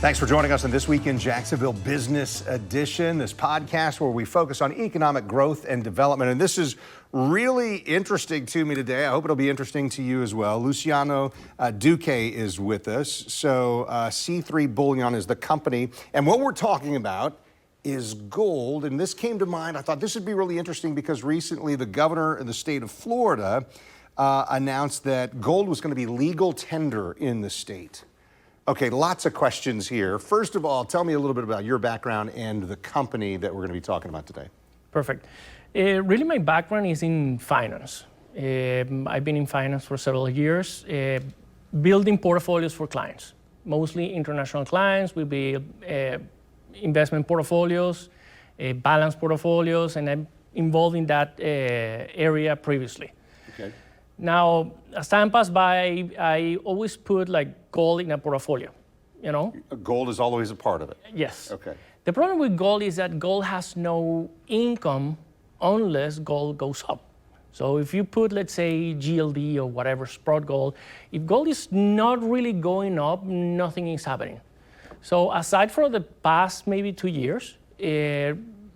Thanks for joining us on This Week in Jacksonville Business Edition, this podcast where we focus on economic growth and development. And this is really interesting to me today. I hope it'll be interesting to you as well. Luciano Duque is with us. So C3 Bullion is the company. And what we're talking about is gold. And this came to mind. I thought this would be really interesting because recently the governor of the state of Florida announced that gold was going to be legal tender in the state. Okay, lots of questions here. First of all, tell me a little bit about your background and the company that we're going to be talking about today. Perfect. Really, my background is in finance. I've been in finance for several years, building portfolios for clients, mostly international clients. We build investment portfolios, balanced portfolios, and I'm involved in that area previously. Okay. Now, as time passed by, I always put like gold in a portfolio, you know? Gold is always a part of it? Yes. Okay. The problem with gold is that gold has no income unless gold goes up. So if you put, let's say, GLD or whatever, spot gold, if gold is not really going up, nothing is happening. So aside from the past maybe 2 years,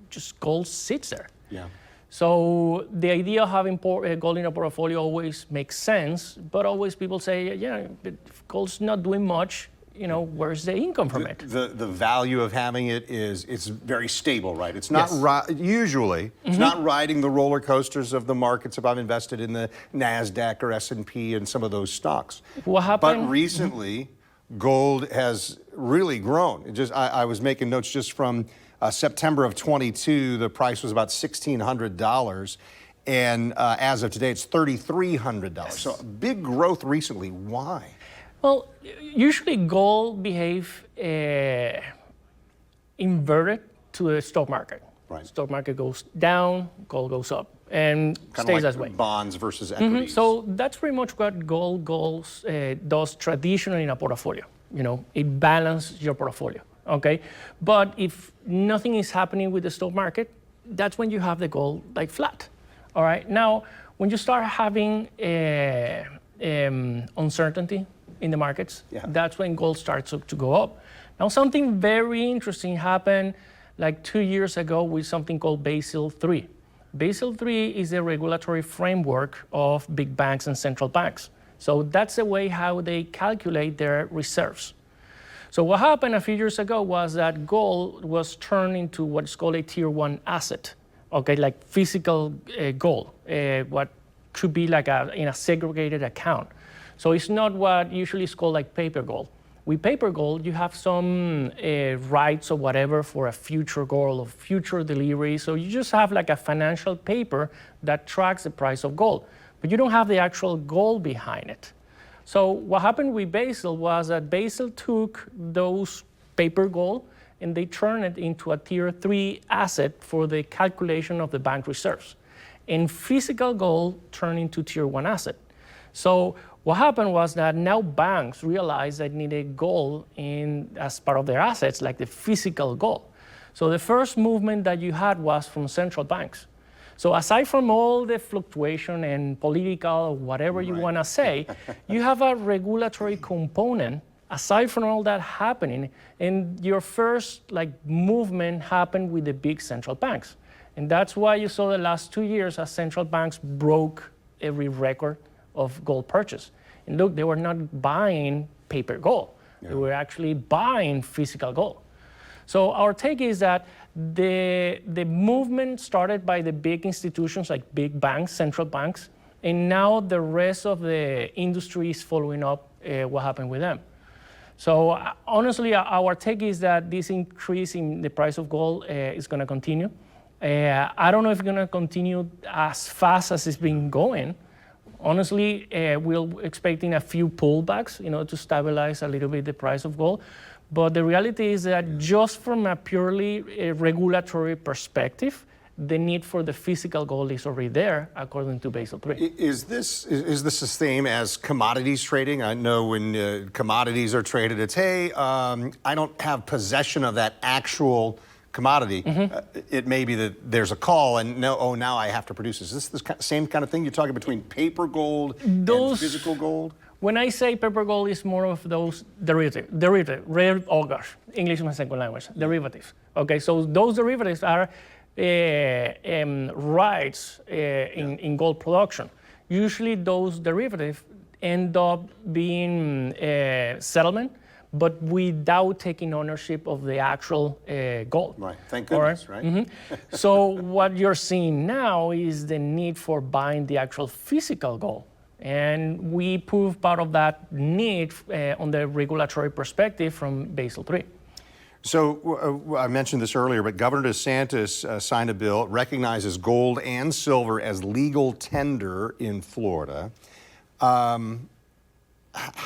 just gold sits there. Yeah. So the idea of having gold in a portfolio always makes sense, but always people say, yeah, if gold's not doing much, you know, where's the income from it? The value of having it is it's very stable, right? It's not usually, it's not riding the roller coasters of the markets if I'm invested in the NASDAQ or S&P and some of those stocks. What happened? But recently, gold has really grown. It just, I was making notes just from September of 22, the price was about $1,600. And as of today, it's $3,300. Yes. So big growth recently. Why? Well, usually gold behaves inverted to the stock market. Right. Stock market goes down, gold goes up, and kind stays of like that way. Bonds versus equities. So that's pretty much what gold does traditionally in a portfolio. You know, it balances your portfolio. Okay, but if nothing is happening with the stock market, that's when you have the gold like flat. All right. Now, when you start having uncertainty in the markets, that's when gold starts to go up. Now, something very interesting happened like 2 years ago with something called Basel III. Basel III is a regulatory framework of big banks and central banks. So that's the way how they calculate their reserves. So what happened a few years ago was that gold was turned into what's called a tier 1 asset, okay, like physical gold, what could be like in a segregated account. So it's not what usually is called like paper gold. With paper gold, you have some rights or whatever for a future gold or future delivery. So you just have like a financial paper that tracks the price of gold, but you don't have the actual gold behind it. So what happened with Basel was that Basel took those paper gold and they turned it into a tier 3 asset for the calculation of the bank reserves. And physical gold turned into tier 1 asset. So what happened was that now banks realized they needed gold as part of their assets, like the physical gold. So the first movement that you had was from central banks. So aside from all the fluctuation and political, whatever you want to say, you have a regulatory component aside from all that happening. And your first like movement happened with the big central banks. And that's why you saw the last 2 years as central banks broke every record of gold purchase. And look, they were not buying paper gold. They were actually buying physical gold. So our take is that the movement started by the big institutions like big banks, central banks, and now the rest of the industry is following up what happened with them. So honestly, our take is that this increase in the price of gold is going to continue. I don't know if it's going to continue as fast as it's been going. Honestly, we're expecting a few pullbacks, you know, to stabilize a little bit the price of gold. But the reality is that just from a purely regulatory perspective, the need for the physical gold is already there, according to Basel III. Is this the same as commodities trading? I know when commodities are traded, it's, hey, I don't have possession of that actual commodity. It may be that there's a call and now I have to produce this. Is this the same kind of thing you're talking between paper gold and physical gold? When I say paper gold, it's more of those English is my second language, derivatives. Okay, so those derivatives are rights in gold production. Usually those derivatives end up being settlement, but without taking ownership of the actual gold. Right, thank goodness, right? Mm-hmm. So what you're seeing now is the need for buying the actual physical gold. And we prove part of that need on the regulatory perspective from Basel III. So I mentioned this earlier, but Governor DeSantis signed a bill. It recognizes gold and silver as legal tender in Florida. How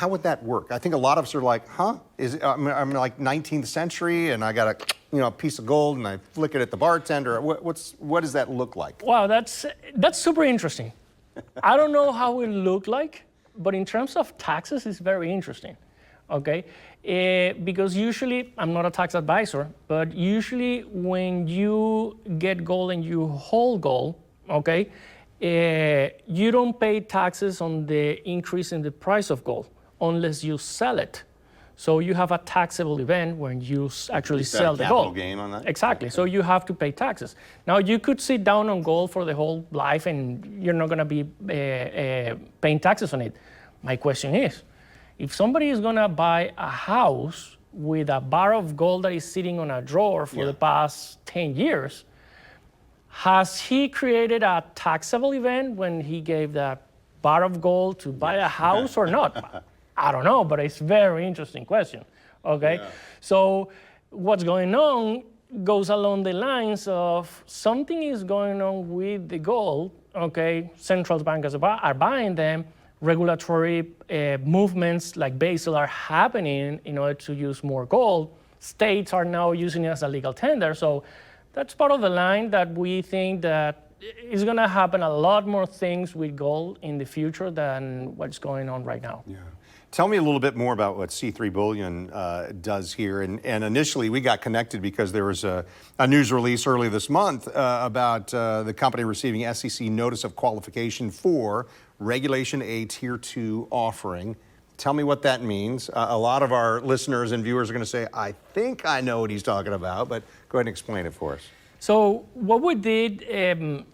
would that work? I think a lot of us are like, huh? I'm like 19th century and I got a piece of gold and I flick it at the bartender. What does that look like? Wow, that's super interesting. I don't know how it looked like, but in terms of taxes, it's very interesting, okay? Because usually, I'm not a tax advisor, but usually when you get gold and you hold gold, okay, you don't pay taxes on the increase in the price of gold unless you sell it. So you have a taxable event when you actually sell the gold. Gain on that? Exactly. So you have to pay taxes. Now you could sit down on gold for the whole life and you're not going to be paying taxes on it. My question is, if somebody is going to buy a house with a bar of gold that is sitting on a drawer for the past 10 years, has he created a taxable event when he gave that bar of gold to buy a house or not? I don't know, but it's a very interesting question, okay? Yeah. So what's going on goes along the lines of something is going on with the gold, okay? Central banks are buying them. Regulatory movements like Basel are happening in order to use more gold. States are now using it as a legal tender. So that's part of the line that we think that is going to happen a lot more things with gold in the future than what's going on right now. Yeah. Tell me a little bit more about what C3 Bullion does here. And initially, we got connected because there was a news release early this month about the company receiving SEC notice of qualification for Regulation A Tier 2 offering. Tell me what that means. A lot of our listeners and viewers are going to say, I think I know what he's talking about, but go ahead and explain it for us. So what we did,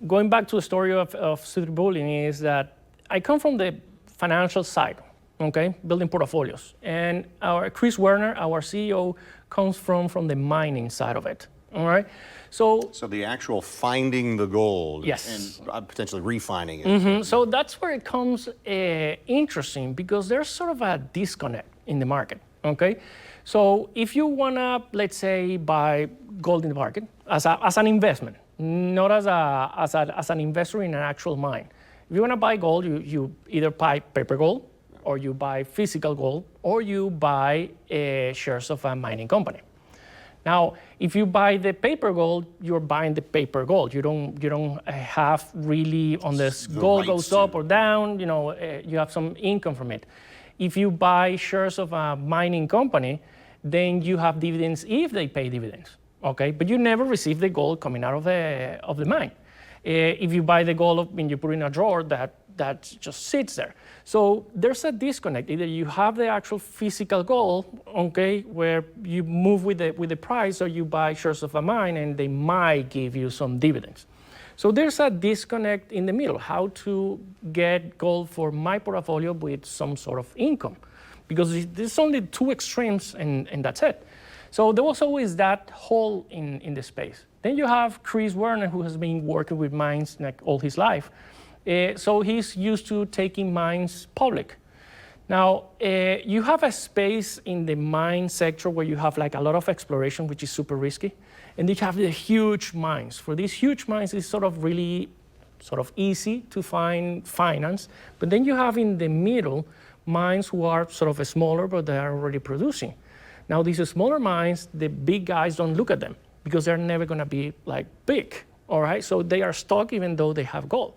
going back to the story of C3 Bullion, is that I come from the financial side. Okay, building portfolios. And Chris Werner, our CEO, comes from the mining side of it. All right. So the actual finding the gold, yes, and potentially refining it. Mm-hmm. So that's where it comes interesting because there's sort of a disconnect in the market. Okay. So if you wanna, let's say, buy gold in the market as an investment, not as an investor in an actual mine. If you wanna buy gold, you either buy paper gold, or you buy physical gold, or you buy shares of a mining company. Now, if you buy the paper gold, you're buying the paper gold. You don't have really on this gold goes up or down. You have some income from it. If you buy shares of a mining company, then you have dividends if they pay dividends. Okay, but you never receive the gold coming out of the mine. If you buy the gold and you put it in a drawer, that just sits there. So there's a disconnect. Either you have the actual physical gold, okay, where you move with the price, or you buy shares of a mine and they might give you some dividends. So there's a disconnect in the middle, how to get gold for my portfolio with some sort of income. Because there's only two extremes and that's it. So there was always that hole in the space. Then you have Chris Werner, who has been working with mines like all his life. So he's used to taking mines public. Now, you have a space in the mine sector where you have like a lot of exploration, which is super risky. And you have the huge mines. For these huge mines, it's sort of easy to find finance. But then you have in the middle mines who are sort of smaller, but they are already producing. Now, these smaller mines, the big guys don't look at them because they're never going to be like big, all right? So they are stuck even though they have gold.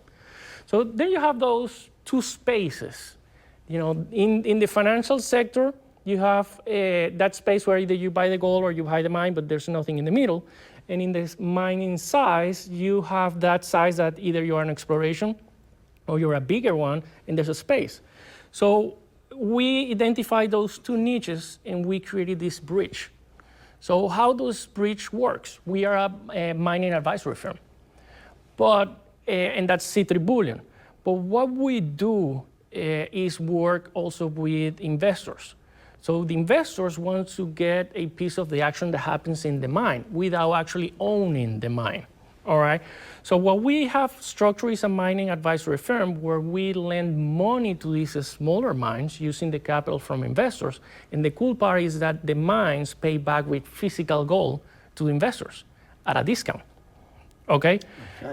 So then you have those two spaces. In the financial sector, you have that space where either you buy the gold or you buy the mine, but there's nothing in the middle. And in the mining size, you have that size that either you're an exploration or you're a bigger one, and there's a space. So we identified those two niches and we created this bridge. So how this bridge works? We are a mining advisory firm, and that's C3 Bullion. But what we do is work also with investors. So the investors want to get a piece of the action that happens in the mine without actually owning the mine. All right. So what we have structured is a mining advisory firm where we lend money to these smaller mines using the capital from investors. And the cool part is that the mines pay back with physical gold to investors at a discount. Okay.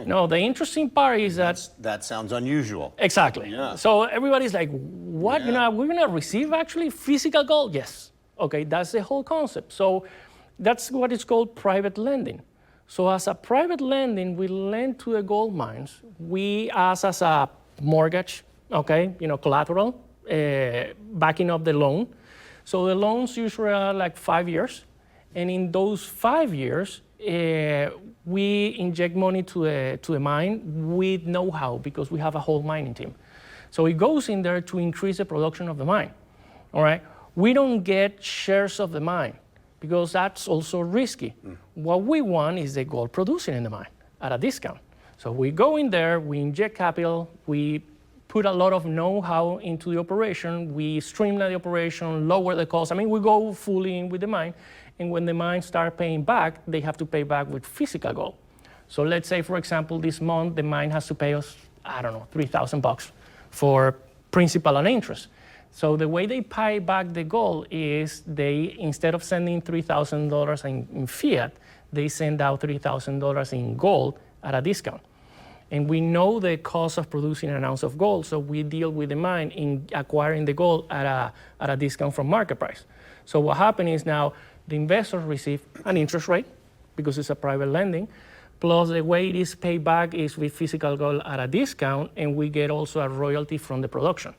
Now the interesting part is that sounds unusual. Exactly. Yeah. So everybody's like, what? Yeah. We're gonna receive actually physical gold? Yes. Okay. That's the whole concept. So that's what is called private lending. So as a private lending, we lend to the gold mines. We ask as a mortgage, okay, collateral, backing up the loan. So the loans usually are like 5 years. And in those 5 years, we inject money to the mine with know-how because we have a whole mining team. So it goes in there to increase the production of the mine, all right? We don't get shares of the mine, because that's also risky. What we want is the gold producing in the mine at a discount. So we go in there, we inject capital, we put a lot of know-how into the operation, we streamline the operation, lower the cost. I mean, we go fully in with the mine, and when the mine start paying back, they have to pay back with physical gold. So let's say, for example, this month, the mine has to pay us, I don't know, $3,000 for principal and interest. So the way they pay back the gold is they, instead of sending $3,000 in fiat, they send out $3,000 in gold at a discount. And we know the cost of producing an ounce of gold, so we deal with the mine in acquiring the gold at a discount from market price. So what happens is now the investors receive an interest rate because it's a private lending, plus the way it is paid back is with physical gold at a discount, and we get also a royalty from the production.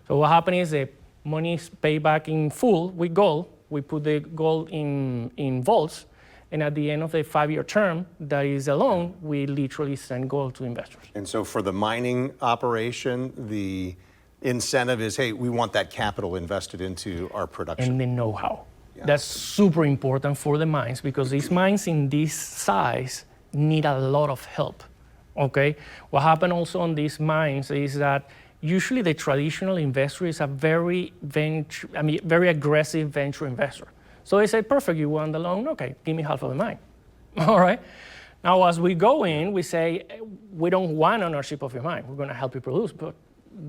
So what happens is the money is paid back in full with gold. We put the gold in vaults, and at the end of the 5-year term, that is a loan, we literally send gold to investors. And so for the mining operation, the incentive is, hey, we want that capital invested into our production. And the know-how. Yeah. That's super important for the mines, because these mines in this size need a lot of help, okay? What happened also on these mines is that usually the traditional investor is a very aggressive venture investor. So they say, perfect, you want the loan? Okay, give me half of the mine. All right? Now, as we go in, we say, we don't want ownership of your mine. We're going to help you produce, but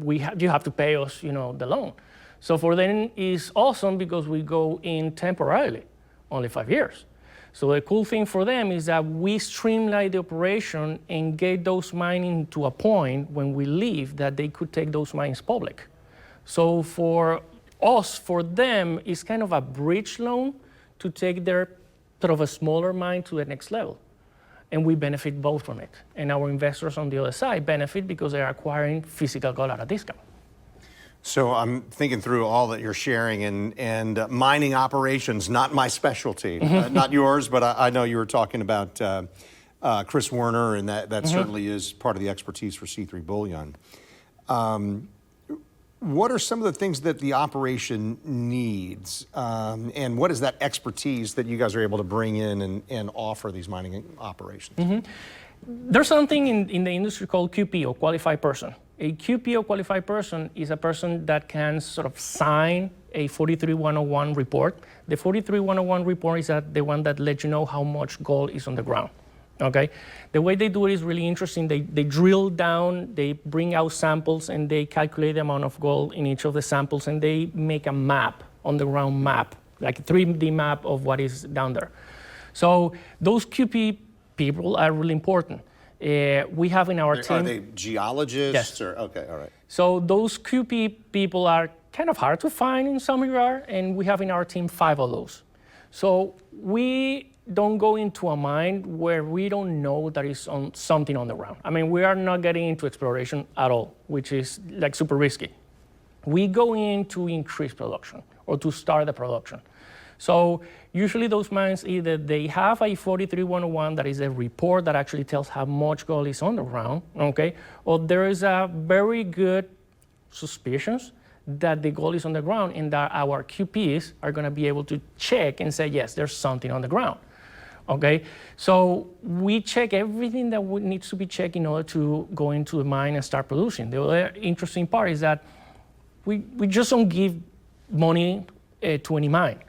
you have to pay us, the loan. So for them, it's awesome because we go in temporarily, only 5 years. So the cool thing for them is that we streamline the operation and get those mining to a point when we leave that they could take those mines public. So for us, for them, it's kind of a bridge loan to take their sort of a smaller mine to the next level. And we benefit both from it. And our investors on the other side benefit because they're acquiring physical gold at a discount. So I'm thinking through all that you're sharing, and mining operations, not my specialty, not yours, but I know you were talking about Chris Werner, and that certainly is part of the expertise for C3 Bullion. What are some of the things that the operation needs, and what is that expertise that you guys are able to bring in and offer these mining operations? There's something in the industry called QP, or qualified person. A QP or qualified person is a person that can sort of sign a 43-101 report. The 43-101 report is the one that lets you know how much gold is on the ground, okay? The way they do it is really interesting. They drill down, they bring out samples, and they calculate the amount of gold in each of the samples, and they make a map, on the ground map, like a 3D map of what is down there. So those QP people are really important. We have in our team. Are they geologists? Yes. Or, okay, all right. So those QP people are kind of hard to find in some regard, and we have in our team 5 of those. So we don't go into a mine where we don't know there is something on the ground. I mean, we are not getting into exploration at all, which is like super risky. We go in to increase production or to start the production. So usually those mines, either they have a 43-101 that is a report that actually tells how much gold is on the ground, okay? Or there is a very good suspicions that the gold is on the ground and that our QPs are going to be able to check and say, yes, there's something on the ground. Okay, so we check everything that needs to be checked in order to go into the mine and start producing. The other interesting part is that we just don't give money to any mine.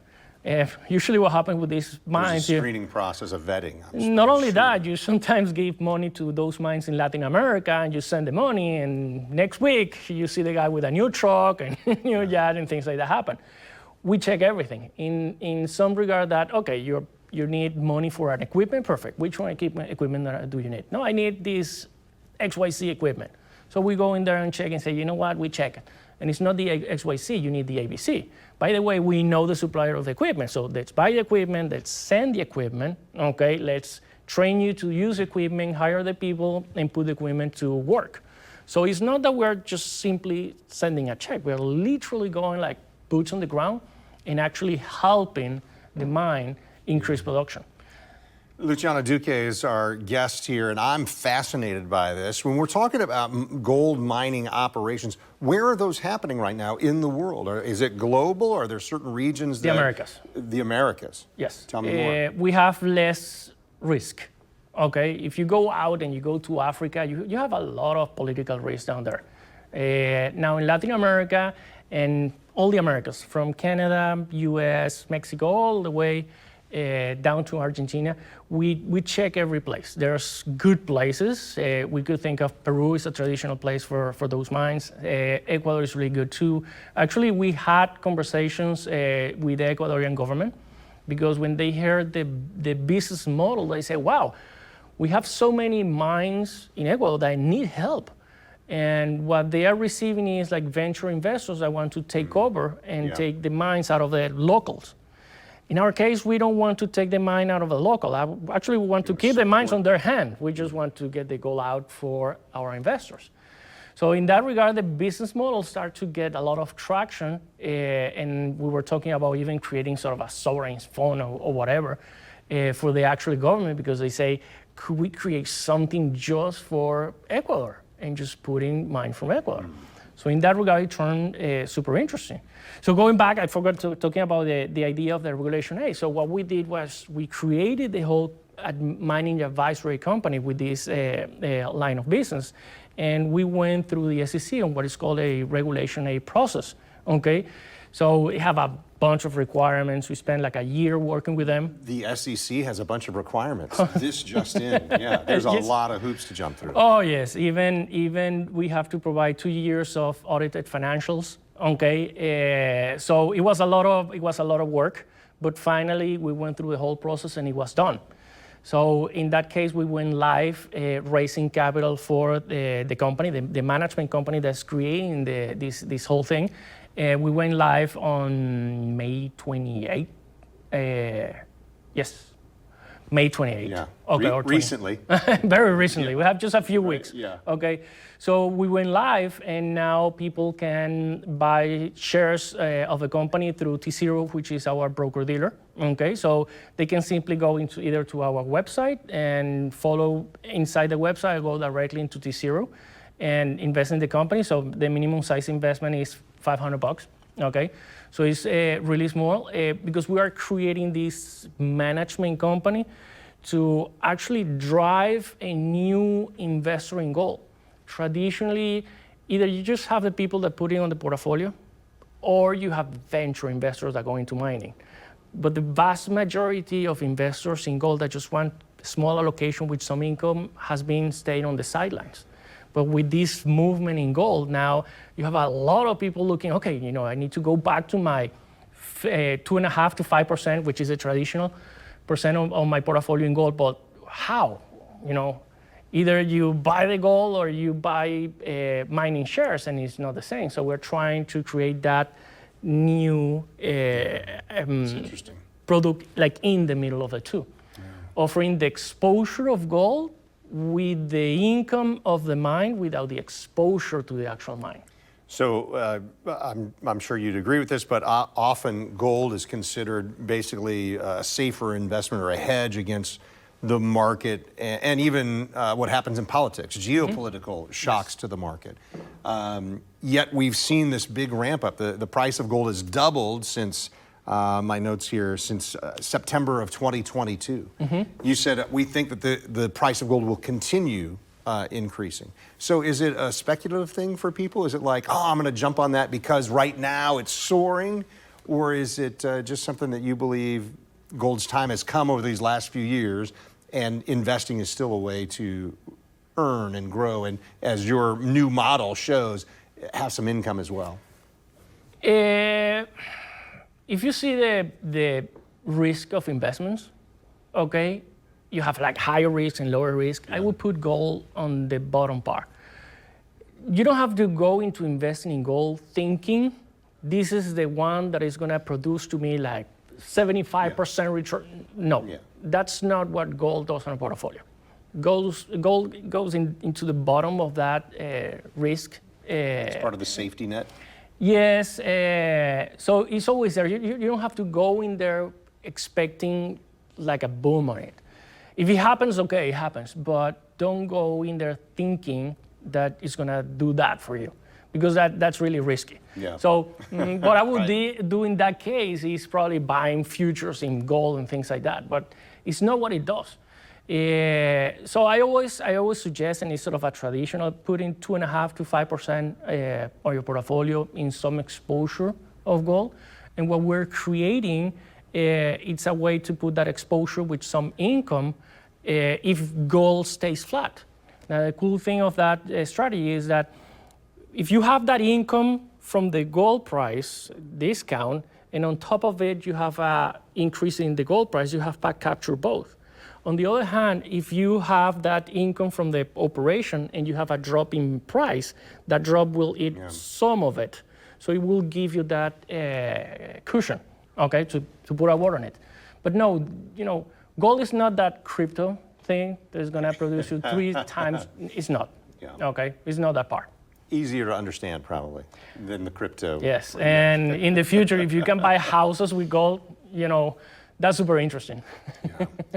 Usually what happens with these mines... There's a screening process of vetting. Not only that, you sometimes give money to those mines in Latin America and you send the money and next week you see the guy with a new truck and new yacht and things like that happen. We check everything in some regard that, okay, you need money for an equipment, perfect. Which one equipment do you need? No, I need this XYZ equipment. So we go in there and check and say, you know what, we check it. And it's not the XYZ, you need the ABC. By the way, we know the supplier of the equipment. So let's buy the equipment, let's send the equipment, okay? Let's train you to use equipment, hire the people, and put the equipment to work. So it's not that we're just simply sending a check. We're literally going like boots on the ground and actually helping the mine increase production. Luciano Duque is our guest here, and I'm fascinated by this. When we're talking about gold mining operations, where are those happening right now in the world? Is it global, or are there certain regions that... The Americas. The Americas? Yes. Tell me more. We have less risk, okay? If you go out and you go to Africa, you have a lot of political risk down there. Now in Latin America and all the Americas, from Canada, US, Mexico, all the way down to Argentina, we check every place. There's good places. We could think of Peru is a traditional place for those mines. Ecuador is really good too. Actually, we had conversations with the Ecuadorian government because when they heard the business model, they say, wow, we have so many mines in Ecuador that need help. And what they are receiving is like venture investors that want to take over and take the mines out of the locals. In our case, we don't want to take the mine out of the local. Actually, we want to keep the mines on their hand. We just want to get the gold out for our investors. So in that regard, the business model started to get a lot of traction. And we were talking about even creating sort of a sovereign fund or whatever for the actual government, because they say, could we create something just for Ecuador and just putting mine from Ecuador? So in that regard, it turned super interesting. So going back, I forgot to talking about the idea of the Regulation A. So what we did was we created the whole mining advisory company with this line of business, and we went through the SEC on what is called a Regulation A process, okay? So we have a bunch of requirements. We spent like a year working with them. The SEC has a bunch of requirements. This just in, yeah. There's a lot of hoops to jump through. Oh yes, even we have to provide 2 years of audited financials. Okay, so it was a lot of work, but finally we went through the whole process and it was done. So in that case, we went live raising capital for the company, the management company that's creating this whole thing. We went live on May 28th. Yes, May 28th. Yeah. Okay, recently. Very recently. Yeah. We have just a few weeks. Yeah. Okay. So we went live, and now people can buy shares of the company through T0, which is our broker dealer. Okay. So they can simply go into either to our website and follow inside the website, go directly into T0 and invest in the company. So the minimum size investment is $500. Okay. So it's really small because we are creating this management company to actually drive a new investor in gold. Traditionally, either you just have the people that put it on the portfolio, or you have venture investors that go into mining. But the vast majority of investors in gold that just want a small allocation with some income has been staying on the sidelines. But with this movement in gold, now you have a lot of people looking, okay, you know, I need to go back to my 2.5% to 5%, which is a traditional percent of my portfolio in gold, but how? You know, either you buy the gold or you buy mining shares, and it's not the same. So we're trying to create that new product, like in the middle of the two, offering the exposure of gold with the income of the mine without the exposure to the actual mine. So I'm sure you'd agree with this, but often gold is considered basically a safer investment or a hedge against the market and even what happens in politics, geopolitical shocks to the market. Yet we've seen this big ramp up. The price of gold has doubled since, my notes here, since September of 2022. You said we think that the price of gold will continue increasing. So is it a speculative thing for people? Is it like, oh, I'm going to jump on that because right now it's soaring? Or is it just something that you believe gold's time has come over these last few years and investing is still a way to earn and grow and, as your new model shows, have some income as well? If you see the risk of investments, okay, you have like higher risk and lower risk. I would put gold on the bottom part. You don't have to go into investing in gold thinking this is the one that is going to produce to me like 75% return. No, that's not what gold does on a portfolio. Gold goes into the bottom of that risk. It's part of the safety net? Yes, so it's always there. You don't have to go in there expecting like a boom on it. If it happens, okay, it happens, but don't go in there thinking that it's gonna do that for you, because that's really risky. Yeah. So what I would do in that case is probably buying futures in gold and things like that, but it's not what it does. So I always suggest, and it's sort of a traditional, putting 2.5 to 5% on your portfolio in some exposure of gold. And what we're creating, it's a way to put that exposure with some income if gold stays flat. Now the cool thing of that strategy is that if you have that income from the gold price discount, and on top of it you have an increase in the gold price, you have back capture both. On the other hand, if you have that income from the operation and you have a drop in price, that drop will eat some of it. So it will give you that cushion, okay, to put a word on it. But no, gold is not that crypto thing that's gonna produce you 3 times. It's not, okay? It's not that part. Easier to understand probably than the crypto. Yes, and in the future, if you can buy houses with gold, that's super interesting.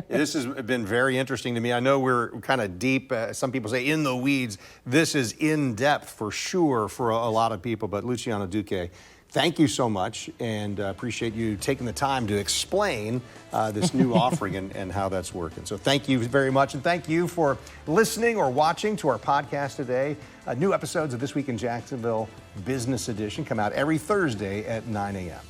This has been very interesting to me. I know we're kind of deep, some people say in the weeds. This is in depth for sure for a lot of people, but Luciano Duque, thank you so much, and appreciate you taking the time to explain this new offering and how that's working. So thank you very much, and thank you for listening or watching to our podcast today. New episodes of This Week in Jacksonville Business Edition come out every Thursday at 9 a.m.